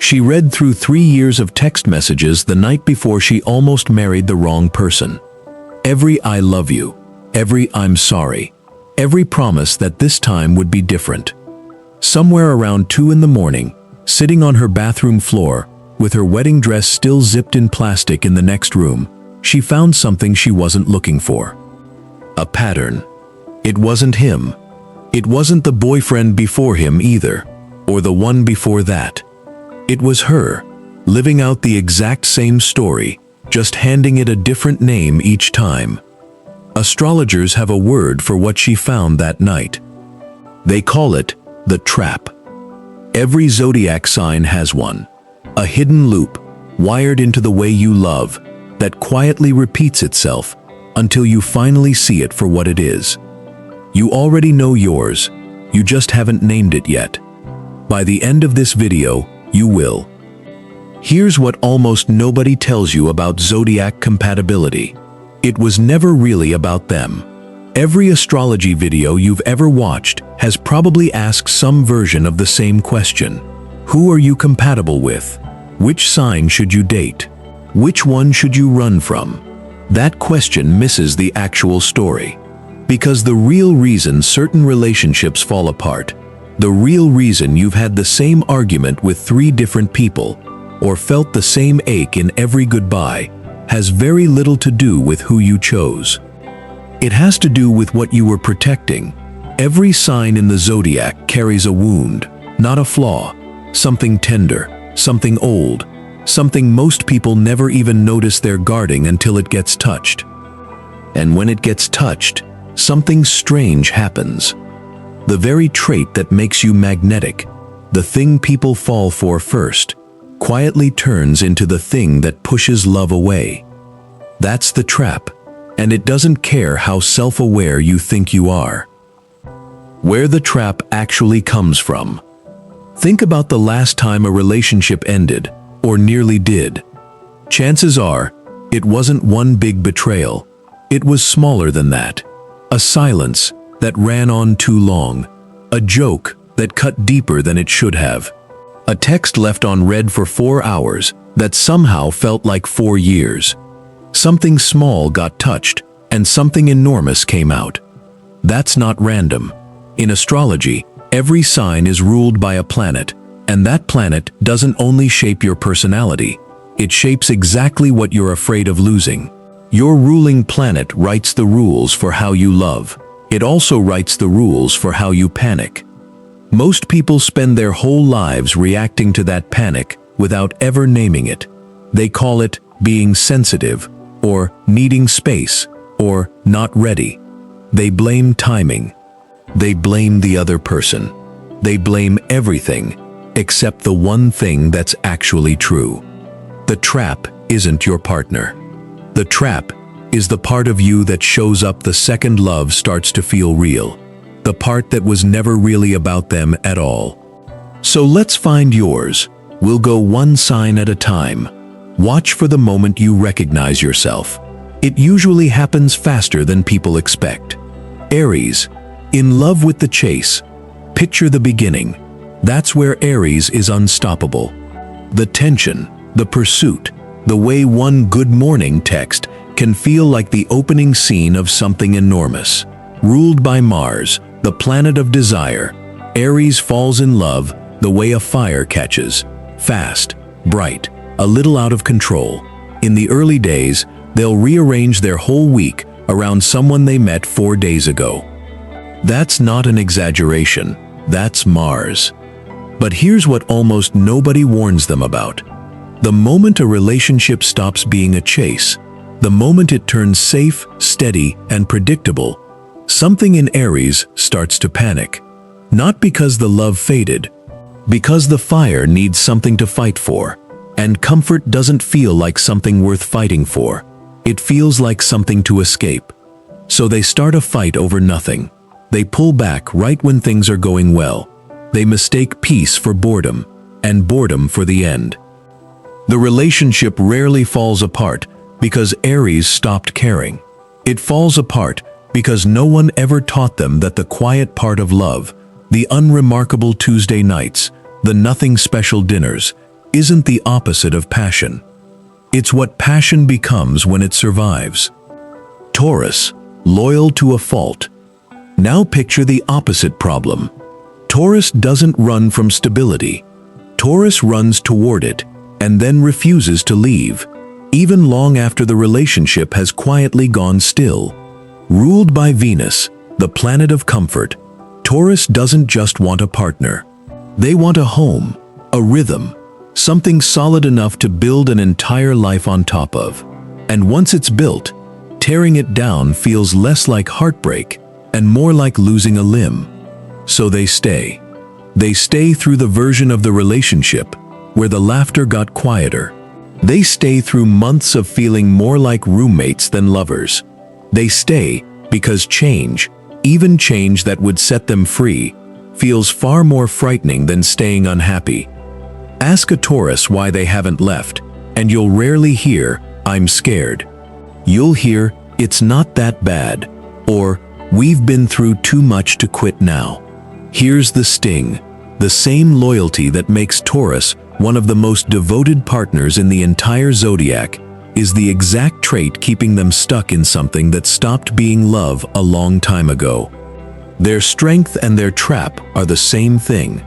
She read through 3 years of text messages the night before she almost married the wrong person. Every "I love you," every "I'm sorry," every promise that this time would be different. Somewhere around 2 in the morning, sitting on her bathroom floor, with her wedding dress still zipped in plastic in the next room, she found something she wasn't looking for. A pattern. It wasn't him. It wasn't the boyfriend before him either, or the one before that. It was her, living out the exact same story, just handing it a different name each time. Astrologers have a word for what she found that night. They call it the trap. Every zodiac sign has one. A hidden loop, wired into the way you love, that quietly repeats itself until you finally see it for what it is. You already know yours, you just haven't named it yet. By the end of this video, you will. Here's what almost nobody tells you about zodiac compatibility. It was never really about them. Every astrology video you've ever watched has probably asked some version of the same question. Who are you compatible with? Which sign should you date? Which one should you run from? That question misses the actual story. Because the real reason certain relationships fall apart, the real reason you've had the same argument with 3 different people, or felt the same ache in every goodbye, has very little to do with who you chose. It has to do with what you were protecting. Every sign in the zodiac carries a wound, not a flaw, something tender, something old, something most people never even notice they're guarding until it gets touched. And when it gets touched, something strange happens. The very trait that makes you magnetic, the thing people fall for first, quietly turns into the thing that pushes love away. That's the trap, and it doesn't care how self-aware you think you are. Where the trap actually comes from. Think about the last time a relationship ended, or nearly did. Chances are, it wasn't one big betrayal. It was smaller than that. A silence that ran on too long. A joke that cut deeper than it should have. A text left on read for 4 hours that somehow felt like 4 years. Something small got touched, and something enormous came out. That's not random. In astrology, every sign is ruled by a planet, and that planet doesn't only shape your personality, it shapes exactly what you're afraid of losing. Your ruling planet writes the rules for how you love. It also writes the rules for how you panic. Most people spend their whole lives reacting to that panic without ever naming it. They call it being sensitive, or needing space, or not ready. They blame timing. They blame the other person. They blame everything except the one thing that's actually true. The trap isn't your partner. The trap is the part of you that shows up the second love starts to feel real. The part that was never really about them at all. So let's find yours. We'll go one sign at a time. Watch for the moment you recognize yourself. It usually happens faster than people expect. Aries, in love with the chase. Picture the beginning. That's where Aries is unstoppable. The tension, the pursuit, the way one good morning text can feel like the opening scene of something enormous. Ruled by Mars, the planet of desire, Aries falls in love the way a fire catches. Fast, bright, a little out of control. In the early days, they'll rearrange their whole week around someone they met 4 days ago. That's not an exaggeration, that's Mars. But here's what almost nobody warns them about. The moment a relationship stops being a chase, the moment it turns safe, steady, and predictable, something in Aries starts to panic. Not because the love faded, because the fire needs something to fight for, and comfort doesn't feel like something worth fighting for. It feels like something to escape. So they start a fight over nothing. They pull back right when things are going well. They mistake peace for boredom, and boredom for the end. The relationship rarely falls apart because Aries stopped caring. It falls apart because no one ever taught them that the quiet part of love, the unremarkable Tuesday nights, the nothing special dinners, isn't the opposite of passion. It's what passion becomes when it survives. Taurus, loyal to a fault. Now picture the opposite problem. Taurus doesn't run from stability. Taurus runs toward it and then refuses to leave, even long after the relationship has quietly gone still. Ruled by Venus, the planet of comfort, Taurus doesn't just want a partner. They want a home, a rhythm, something solid enough to build an entire life on top of. And once it's built, tearing it down feels less like heartbreak and more like losing a limb. So they stay. They stay through the version of the relationship where the laughter got quieter. They stay through months of feeling more like roommates than lovers. They stay because change, even change that would set them free, feels far more frightening than staying unhappy. Ask a Taurus why they haven't left, and you'll rarely hear, "I'm scared." You'll hear, "It's not that bad," or "We've been through too much to quit now." Here's the sting. The same loyalty that makes Taurus one of the most devoted partners in the entire zodiac is the exact trait keeping them stuck in something that stopped being love a long time ago. Their strength and their trap are the same thing.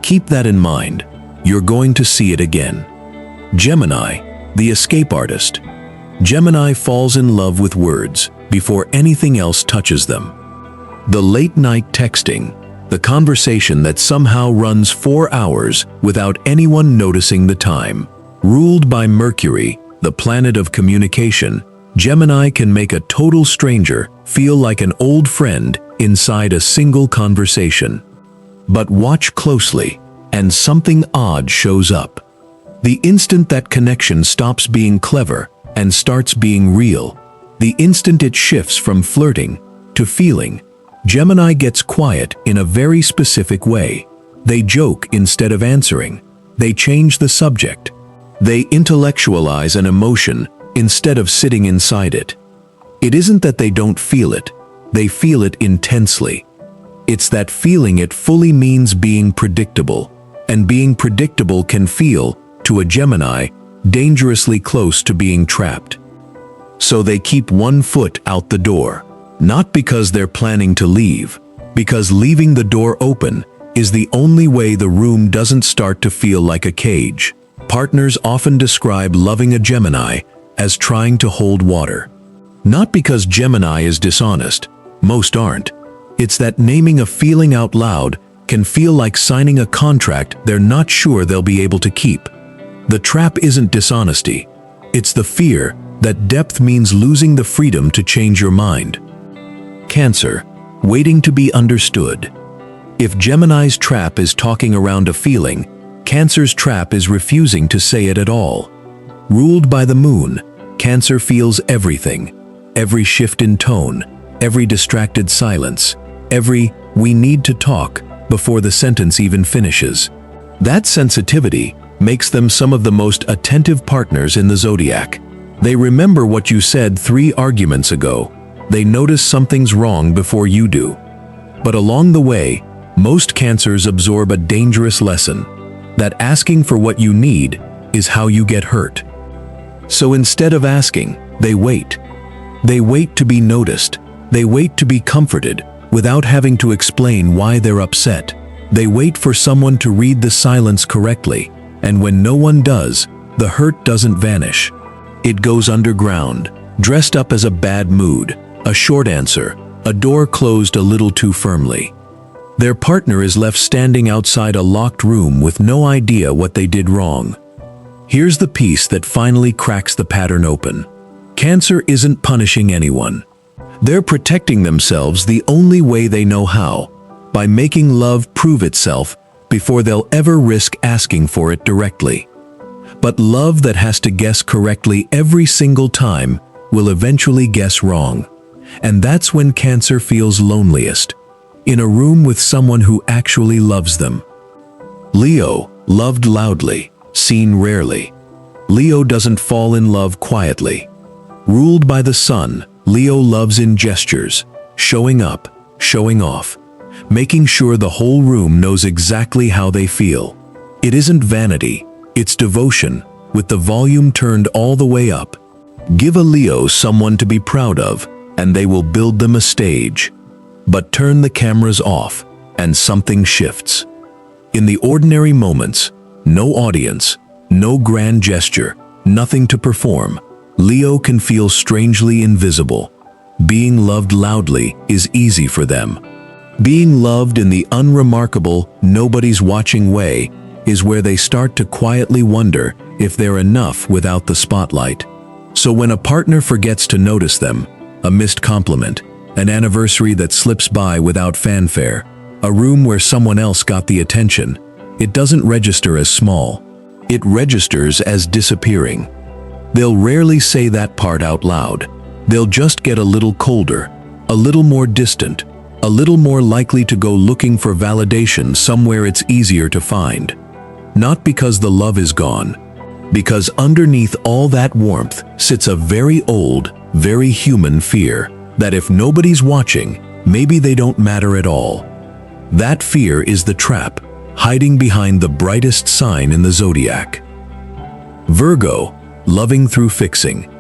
Keep that in mind. You're going to see it again. Gemini, the escape artist. Gemini falls in love with words before anything else touches them. The late-night texting, the conversation that somehow runs 4 hours without anyone noticing the time. Ruled by Mercury, the planet of communication, Gemini can make a total stranger feel like an old friend inside a single conversation. But watch closely, and something odd shows up. The instant that connection stops being clever and starts being real, the instant it shifts from flirting to feeling, Gemini gets quiet in a very specific way. They joke instead of answering. They change the subject. They intellectualize an emotion instead of sitting inside it. It isn't that they don't feel it. They feel it intensely. It's that feeling it fully means being predictable, and being predictable can feel, to a Gemini, dangerously close to being trapped. So they keep one foot out the door, not because they're planning to leave, because leaving the door open is the only way the room doesn't start to feel like a cage. Partners often describe loving a Gemini as trying to hold water. Not because Gemini is dishonest, most aren't. It's that naming a feeling out loud can feel like signing a contract they're not sure they'll be able to keep. The trap isn't dishonesty. It's the fear that depth means losing the freedom to change your mind. Cancer, waiting to be understood. If Gemini's trap is talking around a feeling, Cancer's trap is refusing to say it at all. Ruled by the moon, Cancer feels everything. Every shift in tone, every distracted silence, every "we need to talk" before the sentence even finishes. That sensitivity makes them some of the most attentive partners in the zodiac. They remember what you said 3 arguments ago. They notice something's wrong before you do. But along the way, most Cancers absorb a dangerous lesson, that asking for what you need is how you get hurt. So instead of asking, they wait. They wait to be noticed. They wait to be comforted without having to explain why they're upset. They wait for someone to read the silence correctly, and when no one does, the hurt doesn't vanish. It goes underground, dressed up as a bad mood, a short answer, a door closed a little too firmly. Their partner is left standing outside a locked room with no idea what they did wrong. Here's the piece that finally cracks the pattern open. Cancer isn't punishing anyone. They're protecting themselves the only way they know how, by making love prove itself before they'll ever risk asking for it directly. But love that has to guess correctly every single time will eventually guess wrong. And that's when Cancer feels loneliest, in a room with someone who actually loves them. Leo, loved loudly, seen rarely. Leo doesn't fall in love quietly. Ruled by the sun, Leo loves in gestures, showing up, showing off, making sure the whole room knows exactly how they feel. It isn't vanity, It's devotion, with the volume turned all the way up. Give a Leo someone to be proud of, and they will build them a stage. But turn the cameras off, and something shifts. In the ordinary moments, no audience, no grand gesture, nothing to perform, Leo can feel strangely invisible. Being loved loudly is easy for them. Being loved in the unremarkable, nobody's watching way is where they start to quietly wonder if they're enough without the spotlight. So when a partner forgets to notice them, a missed compliment, an anniversary that slips by without fanfare, a room where someone else got the attention, it doesn't register as small. It registers as disappearing. They'll rarely say that part out loud. They'll just get a little colder, a little more distant, a little more likely to go looking for validation somewhere it's easier to find. Not because the love is gone, because underneath all that warmth sits a very old, very human fear that if nobody's watching, maybe they don't matter at all. That fear is the trap, hiding behind the brightest sign in the zodiac. Virgo, loving through fixing.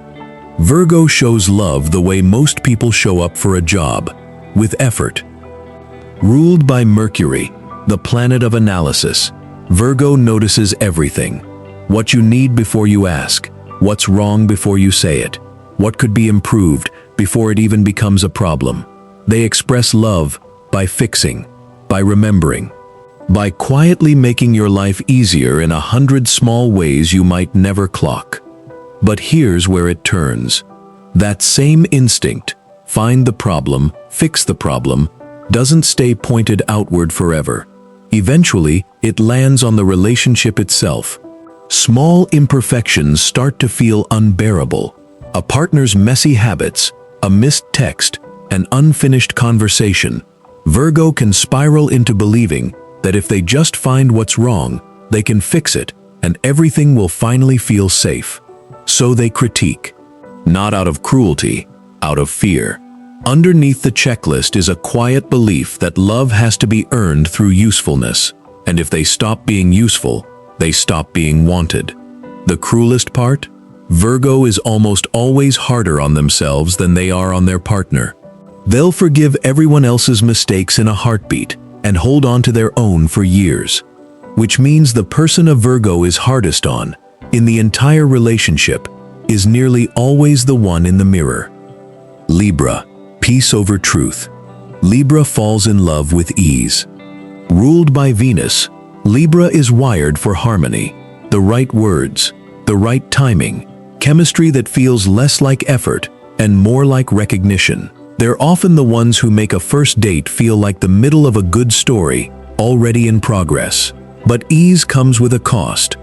Virgo shows love the way most people show up for a job, with effort. Ruled by Mercury, the planet of analysis, Virgo notices everything. What you need before you ask, what's wrong before you say it, what could be improved before it even becomes a problem. They express love by fixing, by remembering, by quietly making your life easier in 100 small ways you might never clock. But here's where it turns. That same instinct, find the problem, fix the problem, doesn't stay pointed outward forever. Eventually, it lands on the relationship itself. Small imperfections start to feel unbearable. A partner's messy habits, a missed text, an unfinished conversation. Virgo can spiral into believing that if they just find what's wrong, they can fix it, and everything will finally feel safe. So they critique. Not out of cruelty, out of fear. Underneath the checklist is a quiet belief that love has to be earned through usefulness, and if they stop being useful, they stop being wanted. The cruelest part? Virgo is almost always harder on themselves than they are on their partner. They'll forgive everyone else's mistakes in a heartbeat and hold on to their own for years, which means the person a Virgo is hardest on, in the entire relationship, is nearly always the one in the mirror. Libra, peace over truth. Libra falls in love with ease. Ruled by Venus, Libra is wired for harmony, the right words, the right timing, chemistry that feels less like effort and more like recognition. They're often the ones who make a first date feel like the middle of a good story, already in progress. But ease comes with a cost.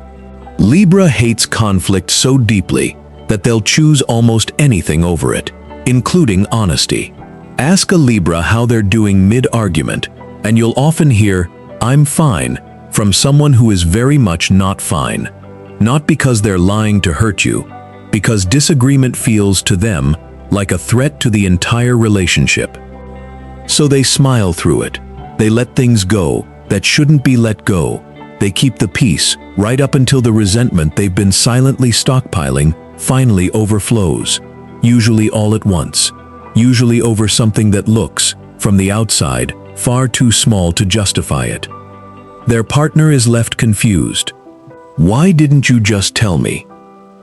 Libra hates conflict so deeply that they'll choose almost anything over it, including honesty. Ask a Libra how they're doing mid-argument, and you'll often hear, "I'm fine," from someone who is very much not fine. Not because they're lying to hurt you, because disagreement feels to them like a threat to the entire relationship. So they smile through it. They let things go that shouldn't be let go. They keep the peace right up until the resentment they've been silently stockpiling finally overflows, usually all at once, usually over something that looks, from the outside, far too small to justify it. Their partner is left confused. Why didn't you just tell me?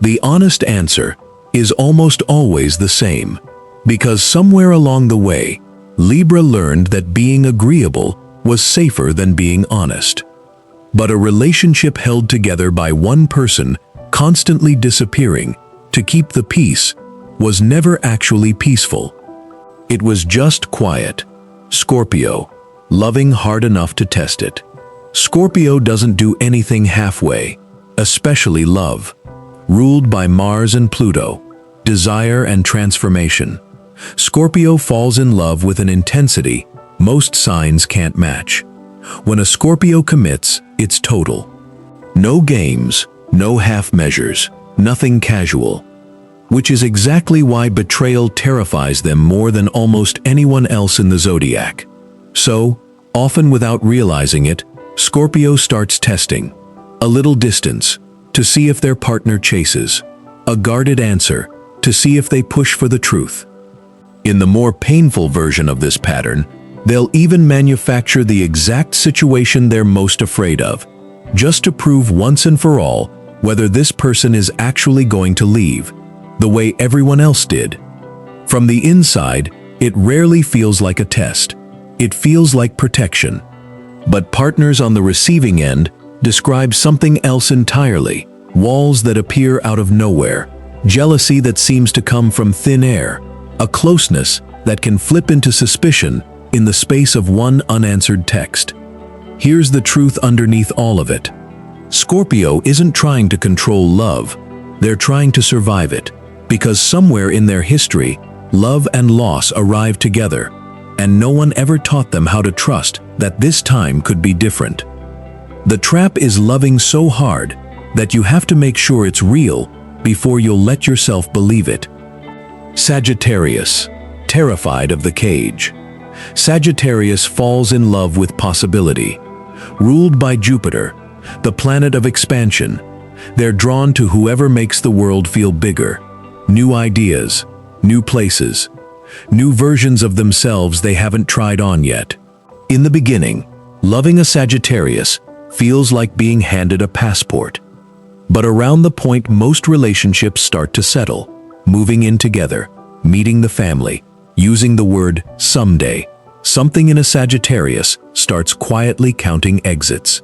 The honest answer is almost always the same, because somewhere along the way, Libra learned that being agreeable was safer than being honest. But a relationship held together by one person constantly disappearing to keep the peace was never actually peaceful. It was just quiet. Scorpio, loving hard enough to test it. Scorpio doesn't do anything halfway, especially love. Ruled by Mars and Pluto, desire and transformation. Scorpio falls in love with an intensity most signs can't match. When a Scorpio commits, it's total. No games, no half measures, nothing casual. Which is exactly why betrayal terrifies them more than almost anyone else in the zodiac. So, often without realizing it, Scorpio starts testing. A little distance, to see if their partner chases. A guarded answer, to see if they push for the truth. In the more painful version of this pattern, they'll even manufacture the exact situation they're most afraid of, just to prove once and for all whether this person is actually going to leave, the way everyone else did. From the inside, it rarely feels like a test. It feels like protection. But partners on the receiving end describe something else entirely. Walls that appear out of nowhere, jealousy that seems to come from thin air, a closeness that can flip into suspicion in the space of one unanswered text. Here's the truth underneath all of it. Scorpio isn't trying to control love, they're trying to survive it, because somewhere in their history, love and loss arrived together, and no one ever taught them how to trust that this time could be different. The trap is loving so hard that you have to make sure it's real before you'll let yourself believe it. Sagittarius, terrified of the cage. Sagittarius falls in love with possibility. Ruled by Jupiter, the planet of expansion, they're drawn to whoever makes the world feel bigger. New ideas, new places, new versions of themselves they haven't tried on yet. In the beginning, loving a Sagittarius feels like being handed a passport. But around the point most relationships start to settle, moving in together, meeting the family, using the word someday, something in a Sagittarius starts quietly counting exits.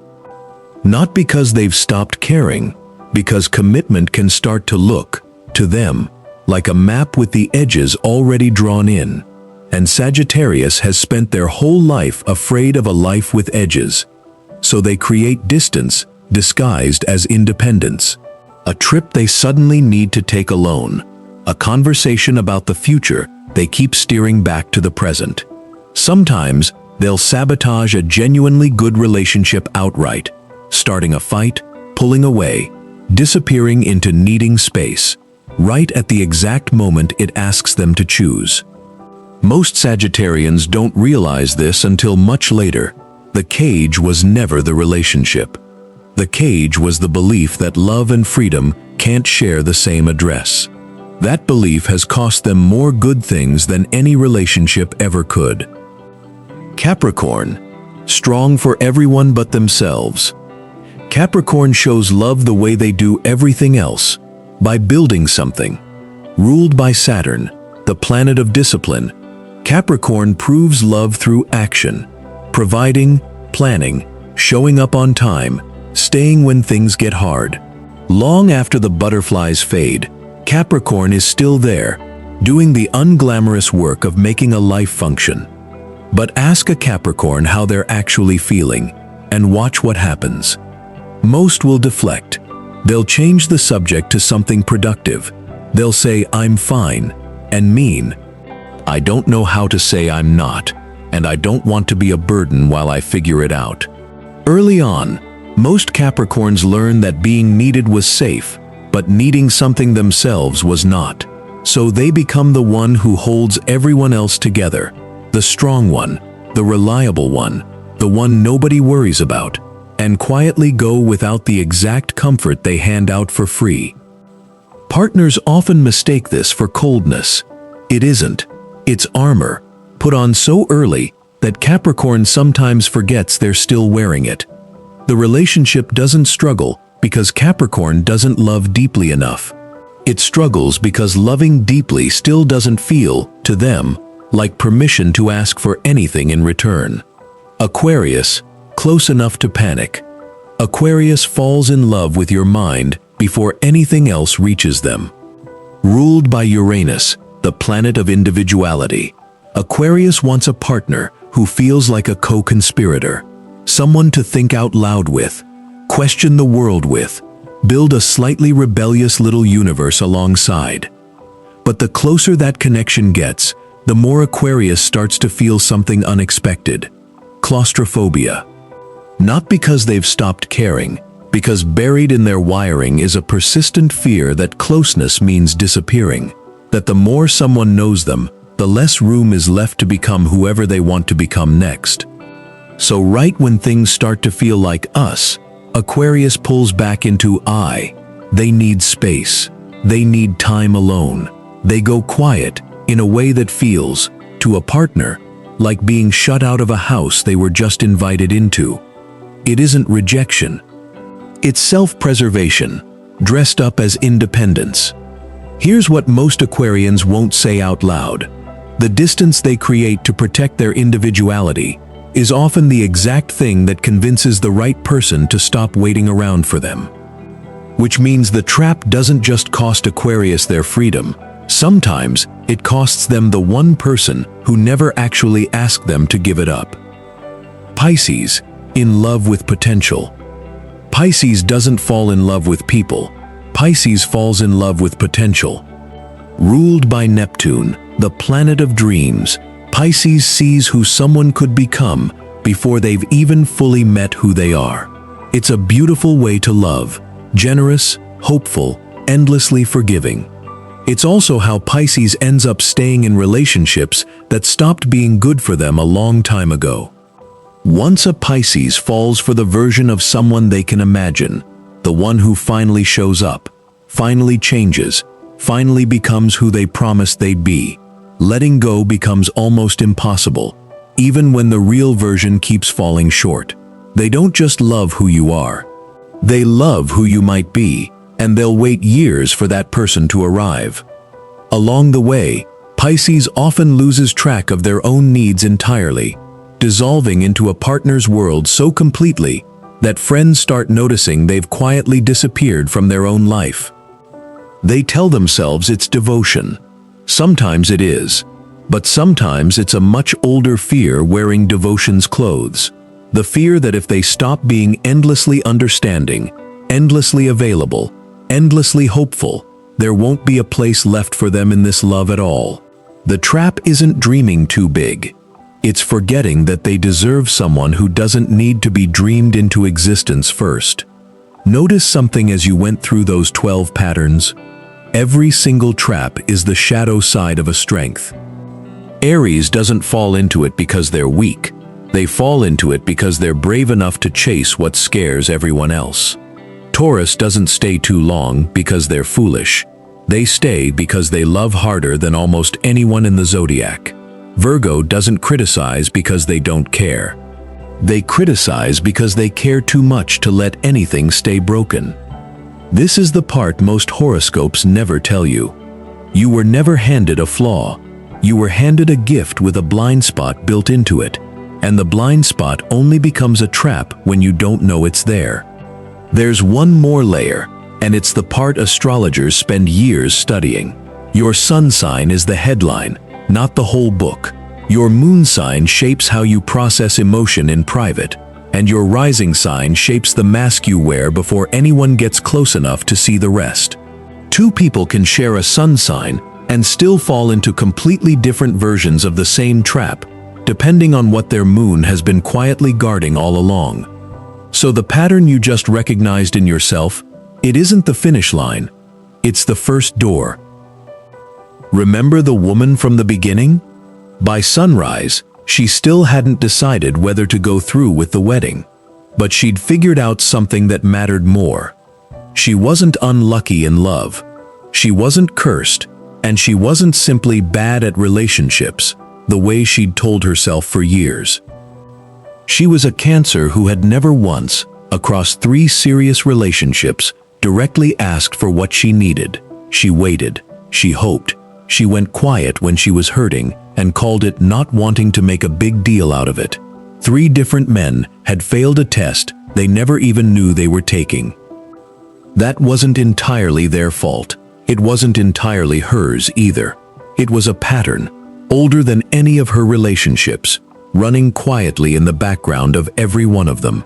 Not because they've stopped caring, because commitment can start to look, to them, like a map with the edges already drawn in. And Sagittarius has spent their whole life afraid of a life with edges. So they create distance, disguised as independence. A trip they suddenly need to take alone. A conversation about the future they keep steering back to the present. Sometimes they'll sabotage a genuinely good relationship outright, starting a fight, pulling away, disappearing into needing space, right at the exact moment it asks them to choose. Most Sagittarians don't realize this until much later. The cage was never the relationship. The cage was the belief that love and freedom can't share the same address. That belief has cost them more good things than any relationship ever could. Capricorn, strong for everyone but themselves. Capricorn shows love the way they do everything else, by building something. Ruled by Saturn, the planet of discipline, Capricorn proves love through action, providing, planning, showing up on time, staying when things get hard. Long after the butterflies fade, Capricorn is still there, doing the unglamorous work of making a life function. But ask a Capricorn how they're actually feeling, and watch what happens. Most will deflect. They'll change the subject to something productive. They'll say, "I'm fine," and mean, "I don't know how to say I'm not, and I don't want to be a burden while I figure it out." Early on, most Capricorns learn that being needed was safe, but needing something themselves was not. So they become the one who holds everyone else together, the strong one, the reliable one, the one nobody worries about, and quietly go without the exact comfort they hand out for free. Partners often mistake this for coldness. It isn't. It's armor, put on so early that Capricorn sometimes forgets they're still wearing it. The relationship doesn't struggle because Capricorn doesn't love deeply enough. It struggles because loving deeply still doesn't feel, to them, like permission to ask for anything in return. Aquarius, close enough to panic. Aquarius falls in love with your mind before anything else reaches them. Ruled by Uranus, the planet of individuality, Aquarius wants a partner who feels like a co-conspirator, someone to think out loud with, question the world with, build a slightly rebellious little universe alongside. But the closer that connection gets, the more Aquarius starts to feel something unexpected: claustrophobia. Not because they've stopped caring, because buried in their wiring is a persistent fear that closeness means disappearing, that the more someone knows them, the less room is left to become whoever they want to become next. So right when things start to feel like us, Aquarius pulls back into I, They need space. They need time alone. They go quiet in a way that feels, to a partner, like being shut out of a house they were just invited into. It isn't rejection. It's self-preservation, dressed up as independence. Here's what most Aquarians won't say out loud. The distance they create to protect their individuality is often the exact thing that convinces the right person to stop waiting around for them. Which means the trap doesn't just cost Aquarius their freedom. Sometimes it costs them the one person who never actually asked them to give it up. Pisces, in love with potential. Pisces doesn't fall in love with people. Pisces falls in love with potential. Ruled by Neptune, the planet of dreams, Pisces sees who someone could become before they've even fully met who they are. It's a beautiful way to love, generous, hopeful, endlessly forgiving. It's also how Pisces ends up staying in relationships that stopped being good for them a long time ago. Once a Pisces falls for the version of someone they can imagine, the one who finally shows up, finally changes, finally becomes who they promised they'd be, letting go becomes almost impossible, even when the real version keeps falling short. They don't just love who you are. They love who you might be, and they'll wait years for that person to arrive. Along the way, Pisces often loses track of their own needs entirely, dissolving into a partner's world so completely that friends start noticing they've quietly disappeared from their own life. They tell themselves it's devotion. Sometimes it is, but sometimes it's a much older fear wearing devotion's clothes. The fear that if they stop being endlessly understanding, endlessly available, endlessly hopeful, there won't be a place left for them in this love at all. The trap isn't dreaming too big. It's forgetting that they deserve someone who doesn't need to be dreamed into existence first. Notice something as you went through those 12 patterns. Every single trap is the shadow side of a strength. Aries doesn't fall into it because they're weak. They fall into it because they're brave enough to chase what scares everyone else. Taurus doesn't stay too long because they're foolish. They stay because they love harder than almost anyone in the zodiac. Virgo doesn't criticize because they don't care. They criticize because they care too much to let anything stay broken. This is the part most horoscopes never tell you. You were never handed a flaw. You were handed a gift with a blind spot built into it, and the blind spot only becomes a trap when you don't know it's there. There's one more layer, and it's the part astrologers spend years studying. Your sun sign is the headline, not the whole book. Your moon sign shapes how you process emotion in private, and your rising sign shapes the mask you wear before anyone gets close enough to see the rest. Two people can share a sun sign and still fall into completely different versions of the same trap, depending on what their moon has been quietly guarding all along. So the pattern you just recognized in yourself, it isn't the finish line, it's the first door. Remember the woman from the beginning? By sunrise, she still hadn't decided whether to go through with the wedding, but she'd figured out something that mattered more. She wasn't unlucky in love, she wasn't cursed, and she wasn't simply bad at relationships, the way she'd told herself for years. She was a Cancer who had never once, across 3 serious relationships, directly asked for what she needed. She waited, she hoped, she went quiet when she was hurting, and called it not wanting to make a big deal out of it. 3 different men had failed a test they never even knew they were taking. That wasn't entirely their fault. It wasn't entirely hers either. It was a pattern, older than any of her relationships, running quietly in the background of every one of them.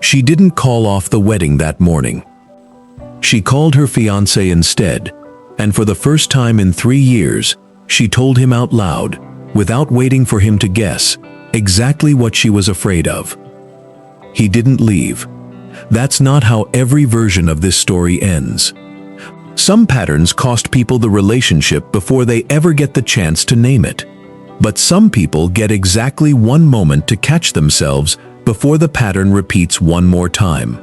She didn't call off the wedding that morning. She called her fiancé instead, and for the first time in 3 years, she told him out loud, without waiting for him to guess, exactly what she was afraid of. He didn't leave. That's not how every version of this story ends. Some patterns cost people the relationship before they ever get the chance to name it. But some people get exactly one moment to catch themselves before the pattern repeats one more time.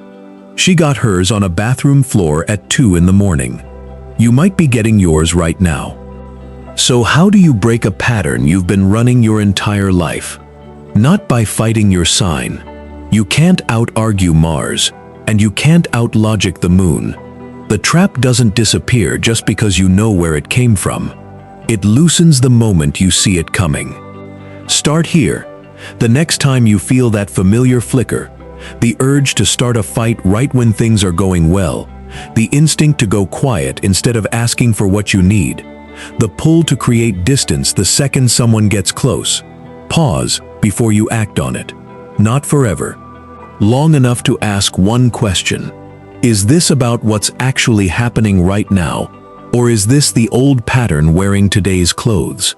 She got hers on a bathroom floor at 2 in the morning. You might be getting yours right now. So how do you break a pattern you've been running your entire life? Not by fighting your sign. You can't out-argue Mars, and you can't out-logic the moon. The trap doesn't disappear just because you know where it came from. It loosens the moment you see it coming. Start here. The next time you feel that familiar flicker, the urge to start a fight right when things are going well, the instinct to go quiet instead of asking for what you need, the pull to create distance the second someone gets close. Pause before you act on it. Not forever. Long enough to ask one question. Is this about what's actually happening right now, or is this the old pattern wearing today's clothes?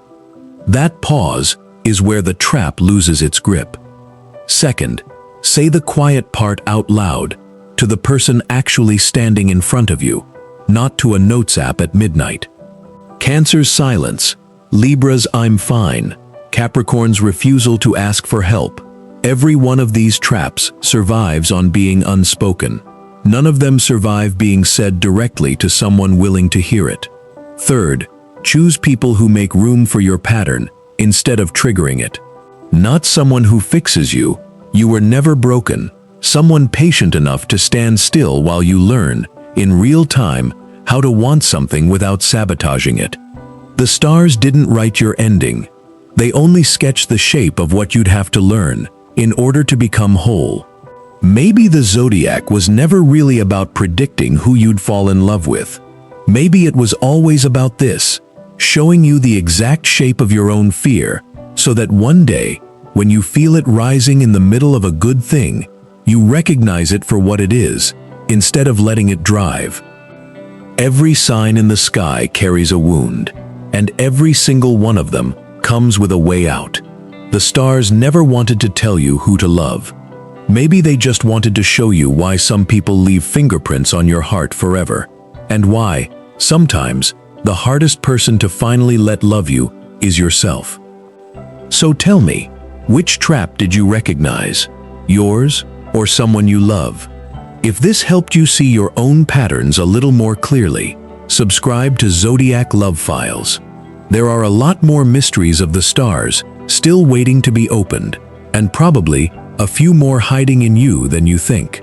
That pause is where the trap loses its grip. Second, say the quiet part out loud, to the person actually standing in front of you, not to a notes app at midnight. Cancer's silence, Libra's I'm fine, Capricorn's refusal to ask for help. Every one of these traps survives on being unspoken. None of them survive being said directly to someone willing to hear it. Third, choose people who make room for your pattern instead of triggering it. Not someone who fixes you. You were never broken. Someone patient enough to stand still while you learn, in real time, how to want something without sabotaging it. The stars didn't write your ending. They only sketched the shape of what you'd have to learn in order to become whole. Maybe the zodiac was never really about predicting who you'd fall in love with. Maybe it was always about this, showing you the exact shape of your own fear, so that one day, when you feel it rising in the middle of a good thing, you recognize it for what it is, instead of letting it drive. Every sign in the sky carries a wound, and every single one of them comes with a way out. The stars never wanted to tell you who to love. Maybe they just wanted to show you why some people leave fingerprints on your heart forever, and why, sometimes, the hardest person to finally let love you is yourself. So tell me, which trap did you recognize? Yours or someone you love? If this helped you see your own patterns a little more clearly, subscribe to Zodiac Love Files. There are a lot more mysteries of the stars still waiting to be opened, and probably a few more hiding in you than you think.